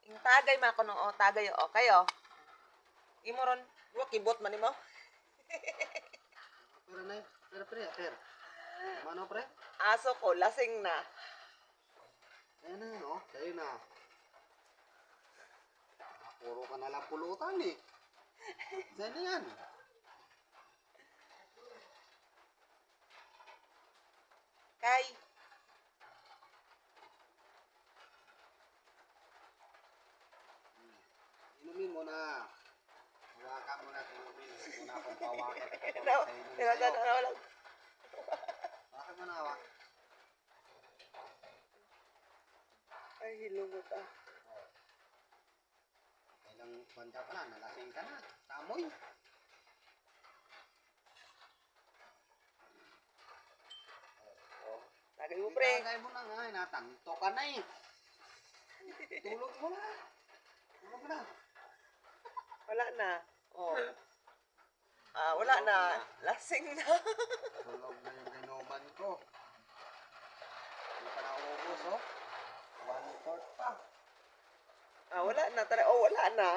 Yung tagay ma kuno o tagay o kayo. Imo ron, wa kibot man nimo. Pero na, pero pre, pero. Mano pre? Aso ko lasing na. Ayan na, no? Sa'yo na. Puro ka nalang pulutan eh. Sa'yo na yan. Kay Inumin mo na. Hawakan mo na, inumin. Muna akong pawakan. wala. Hawakan mo na, hawak. Ay hilungot ah. Kailang banda pa na, nalasing ka na. Tamoy. Tagay mo pre. Itagay mo na nga, natanto ka na eh. Tulog mo na. Tulog na. Wala na. Oh. Wala na. Lasing na. Tulog na yung ginuman ko. Hindi pa naubos, oh. 1/4 pa. Wala na. Tara. Oh, wala na.